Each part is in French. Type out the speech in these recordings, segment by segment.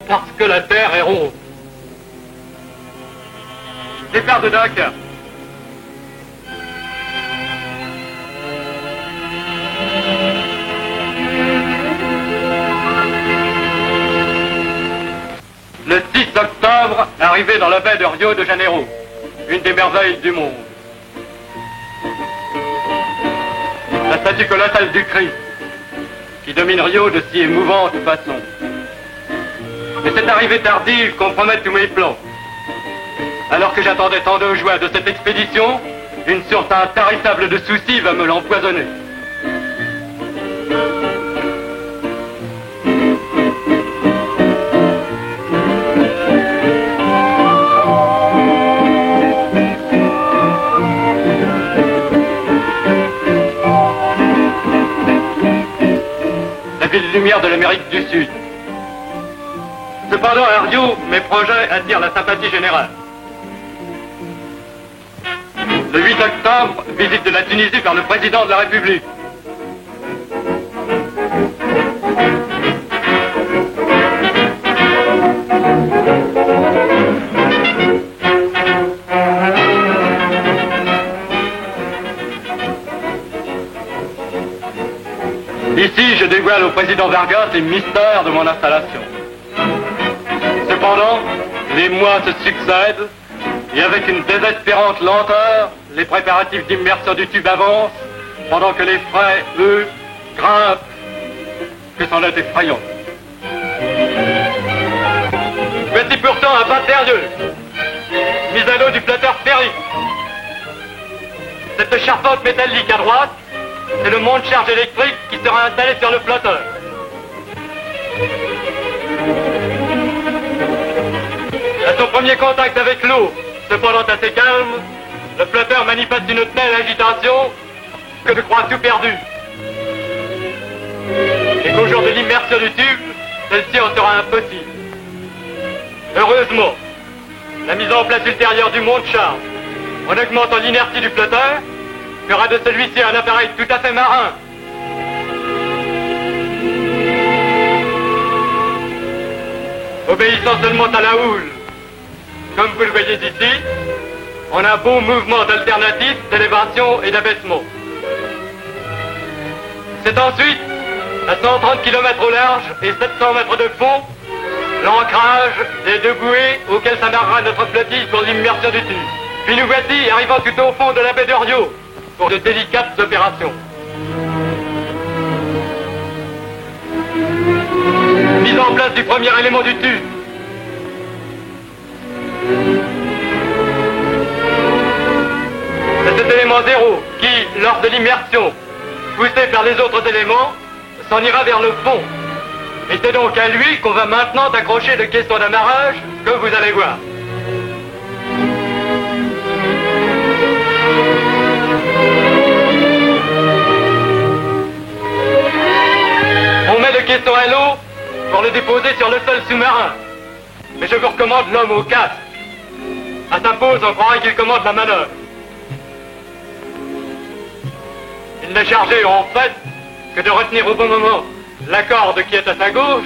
parce que la terre est ronde. Départ de Dunkerque. Le 6 octobre, arrivé dans la baie de Rio de Janeiro, une des merveilles du monde. La statue colossale du Christ, qui domine Rio de si émouvante façon. Mais cette arrivée tardive compromet tous mes plans. Alors que j'attendais tant de joie de cette expédition, une sorte intarissable de soucis va me l'empoisonner. La ville lumière de l'Amérique du Sud. Cependant, à Rio, mes projets attirent la sympathie générale. Le 8 octobre, visite de la Tunisie par le président de la République. Ici, je dévoile au président Vargas les mystères de mon installation. Cependant, les mois se succèdent et avec une désespérante lenteur, les préparatifs d'immersion du tube avancent pendant que les frais, eux, grimpent. Que c'en est effrayant. Voici pourtant un pas sérieux. Mise à l'eau du flotteur Ferry. Cette charpente métallique à droite, c'est le monte charge électrique qui sera installé sur le flotteur. À son premier contact avec l'eau, cependant assez calme, le flotteur manifeste une telle agitation que je crois tout perdu. Et qu'au jour de l'immersion du tube, celle-ci en sera impossible. Heureusement, la mise en place ultérieure du monte-charge, en augmentant l'inertie du flotteur, fera de celui-ci un appareil tout à fait marin. Obéissant seulement à la houle, comme vous le voyez ici, on a un beau mouvement d'alternatif, d'élévation et d'abaissement. C'est ensuite, à 130 km au large et 700 mètres de fond, l'ancrage des deux bouées auxquelles s'amarrera notre flottille pour l'immersion du tube. Puis nous voici arrivant tout au fond de la baie de Rio pour de délicates opérations. Mise en place du premier élément du tube. C'est cet élément zéro qui, lors de l'immersion, poussé par les autres éléments, s'en ira vers le fond. Et c'est donc à lui qu'on va maintenant accrocher le caisson d'amarrage que vous allez voir. On met le caisson à l'eau pour le déposer sur le sol sous-marin. Mais je vous recommande l'homme au casque. À sa pose, on croirait qu'il commande la manœuvre. Il n'est chargé, en fait, que de retenir au bon moment la corde qui est à sa gauche.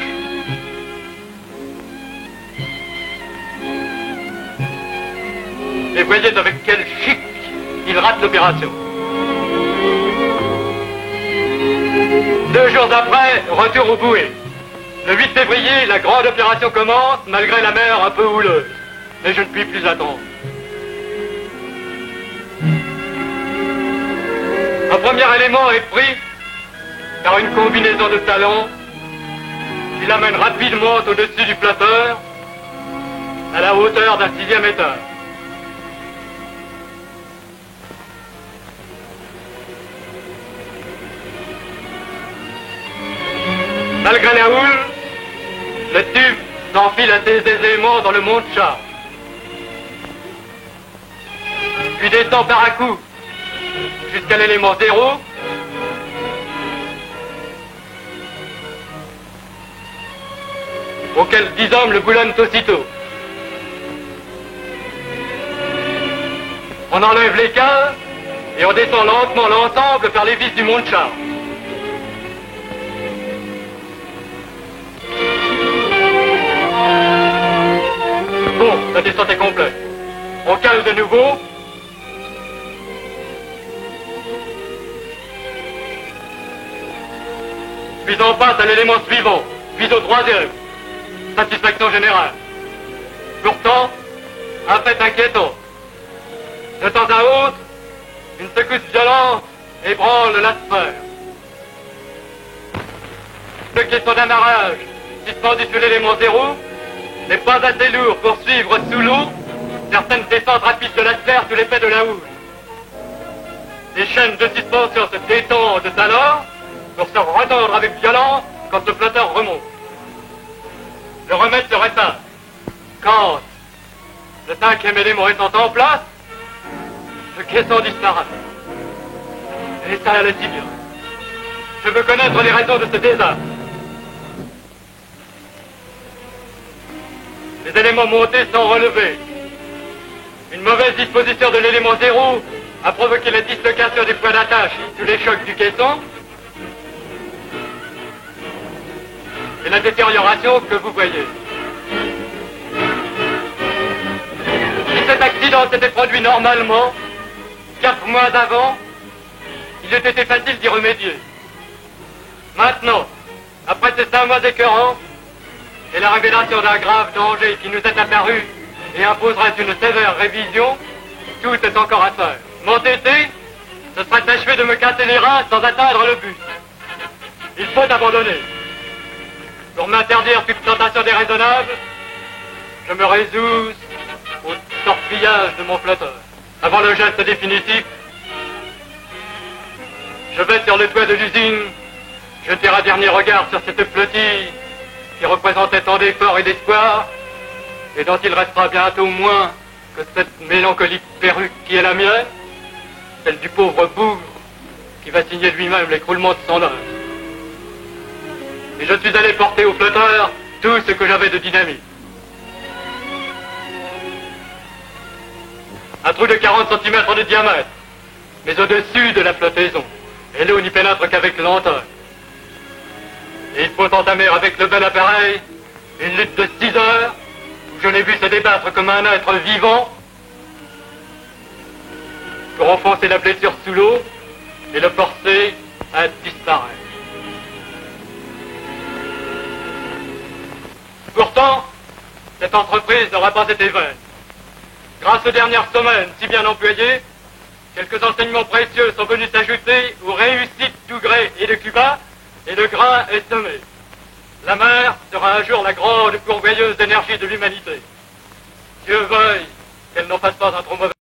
Et voyez avec quel chic il rate l'opération. 2 jours après, retour aux bouées. Le 8 février, la grande opération commence, malgré la mer un peu houleuse. Mais je ne puis plus attendre. Un premier élément est pris par une combinaison de talons qui l'amène rapidement au-dessus du flotteur à la hauteur d'un 6e étage. Malgré la houle, le tube s'enfile assez aisément dans le monte-charge. Puis descend par à coup jusqu'à l'élément 0, auquel 10 hommes le boulonnent aussitôt. On enlève les cases et on descend lentement l'ensemble par les vis du monte-charge. La descente est complète. On cale de nouveau. Puis on passe à l'élément suivant, puis au troisième. Satisfaction générale. Pourtant, un fait inquiétant. De temps à autre, une secousse violente ébranle la sphère. Ce qui est son amarrage, suspendu sur l'élément zéro, n'est pas assez lourd pour suivre sous l'eau certaines descentes rapides de la sphère sous l'effet de la houle. Les chaînes de suspension se détendent alors pour se retordre avec violence quand le flotteur remonte. Le remède serait simple. Quand le cinquième élément étant en place, le caisson disparaît. Et ça allait si bien. Je veux connaître les raisons de ce désastre. Les éléments montés sont relevés. Une mauvaise disposition de l'élément zéro a provoqué la dislocation des points d'attache sous les chocs du caisson et la détérioration que vous voyez. Si cet accident s'était produit normalement, 4 mois avant, il eût été facile d'y remédier. Maintenant, après ces 5 mois écœurants, et la révélation d'un grave danger qui nous est apparu et imposerait une sévère révision, tout est encore à faire. M'entêter, ce serait achever de me casser les reins sans atteindre le but. Il faut abandonner. Pour m'interdire toute tentation déraisonnable, je me résous au torpillage de mon flotteur. Avant le geste définitif, je vais sur le toit de l'usine, jeter un dernier regard sur cette flottille qui représentait tant d'efforts et d'espoir, et dont il restera bientôt moins que cette mélancolique perruque qui est la mienne, celle du pauvre bougre qui va signer lui-même l'écroulement de son œuvre. Et je suis allé porter au flotteur tout ce que j'avais de dynamite. Un trou de 40 cm de diamètre, mais au-dessus de la flottaison, et l'eau n'y pénètre qu'avec lenteur. Et il faut entamer avec le bel appareil une lutte de 6 heures, où je l'ai vu se débattre comme un être vivant, pour enfoncer la blessure sous l'eau et le forcer à disparaître. Pourtant, cette entreprise n'aura pas été vaine. Grâce aux dernières semaines si bien employées, quelques enseignements précieux sont venus s'ajouter aux réussites d'Ougré et de Cuba, et le grain est semé. La mer sera un jour la grande pourvoyeuse d'énergie de l'humanité. Dieu veuille qu'elle n'en fasse pas un trop mauvais.